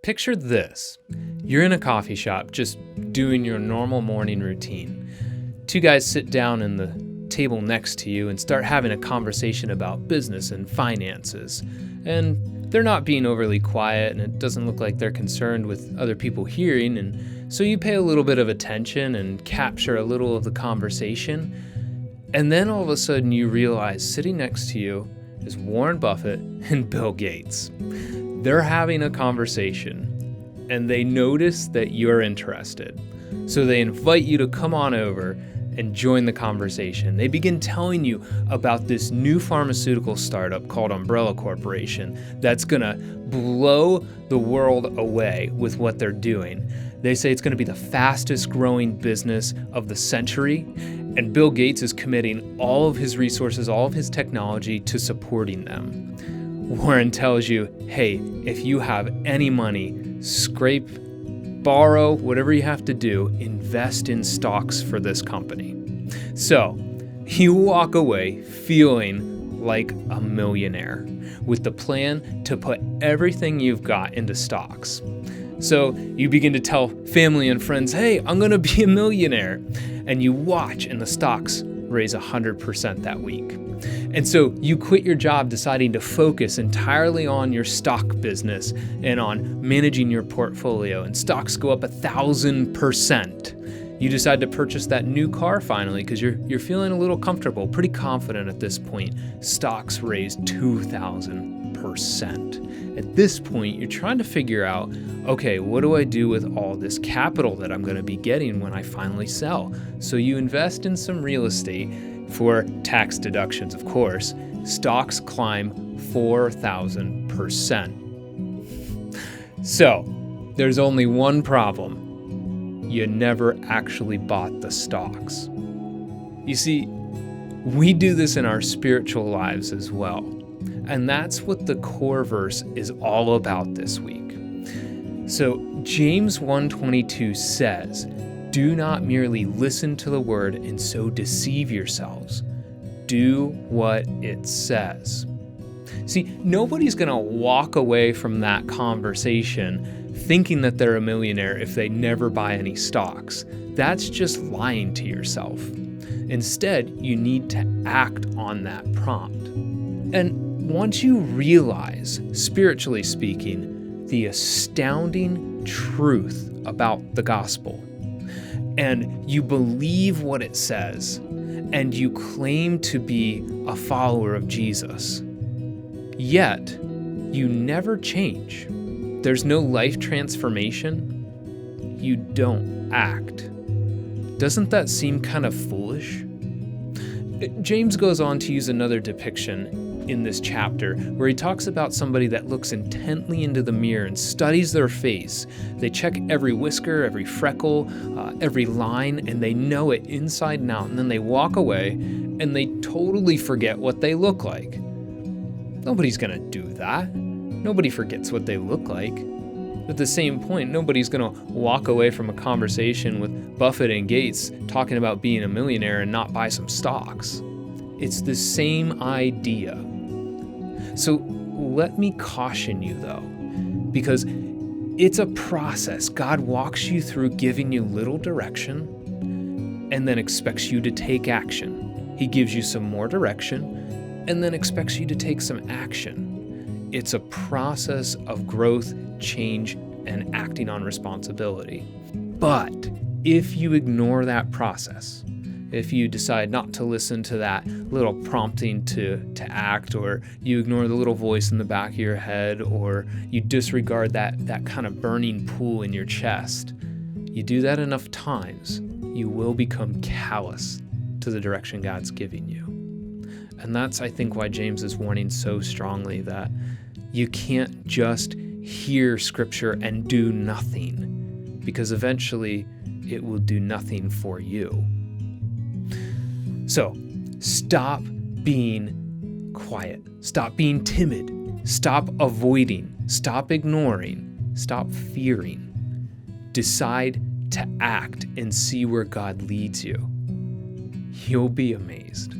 Picture this. You're in a coffee shop just doing your normal morning routine. Two guys sit down in the table next to you and start having a conversation about business and finances. And they're not being overly quiet, and it doesn't look like they're concerned with other people hearing, and so you pay a little bit of attention and capture a little of the conversation. And then all of a sudden you realize sitting next to you is Warren Buffett and Bill Gates. They're having a conversation, and they notice that you're interested. So they invite you to come on over and join the conversation. They begin telling you about this new pharmaceutical startup called Umbrella Corporation that's gonna blow the world away with what they're doing. They say it's gonna be the fastest growing business of the century, and Bill Gates is committing all of his resources, all of his technology to supporting them. Warren tells you, hey, if you have any money, scrape, borrow, whatever you have to do, invest in stocks for this company. So you walk away feeling like a millionaire with the plan to put everything you've got into stocks. So you begin to tell family and friends, hey, I'm going to be a millionaire. And you watch and the stocks raise 100% that week. And so you quit your job deciding to focus entirely on your stock business and on managing your portfolio, and stocks go up 1,000%. You decide to purchase that new car finally because you're feeling a little comfortable, pretty confident at this point. Stocks raise 2,000%. At this point, you're trying to figure out, okay, what do I do with all this capital that I'm going to be getting when I finally sell? So you invest in some real estate for tax deductions, of course. Stocks climb 4,000%. So there's only one problem. You never actually bought the stocks. You see, we do this in our spiritual lives as well. And that's what the core verse is all about this week. So James 1:22 says, do not merely listen to the word and so deceive yourselves. Do what it says. See, nobody's going to walk away from that conversation thinking that they're a millionaire if they never buy any stocks. That's just lying to yourself. Instead, you need to act on that prompt. And once you realize, spiritually speaking, the astounding truth about the gospel, and you believe what it says, and you claim to be a follower of Jesus, yet you never change, there's no life transformation, you don't act. Doesn't that seem kind of foolish? James goes on to use another depiction in this chapter where he talks about somebody that looks intently into the mirror and studies their face. They check every whisker, every freckle, every line, and they know it inside and out, and then they walk away and they totally forget what they look like. Nobody's gonna do that. Nobody forgets what they look like. At the same point, nobody's gonna walk away from a conversation with Buffett and Gates talking about being a millionaire and not buy some stocks. It's the same idea. So let me caution you though, because it's a process. God walks you through giving you little direction and then expects you to take action. He gives you some more direction and then expects you to take some action. It's a process of growth, change, and acting on responsibility. But if you ignore that process, if you decide not to listen to that little prompting to act, or you ignore the little voice in the back of your head, or you disregard that kind of burning pool in your chest, you do that enough times, you will become callous to the direction God's giving you. And that's, I think, why James is warning so strongly that you can't just hear scripture and do nothing, because eventually it will do nothing for you. So stop being quiet. Stop being timid. Stop avoiding. Stop ignoring. Stop fearing. Decide to act and see where God leads you. You'll be amazed.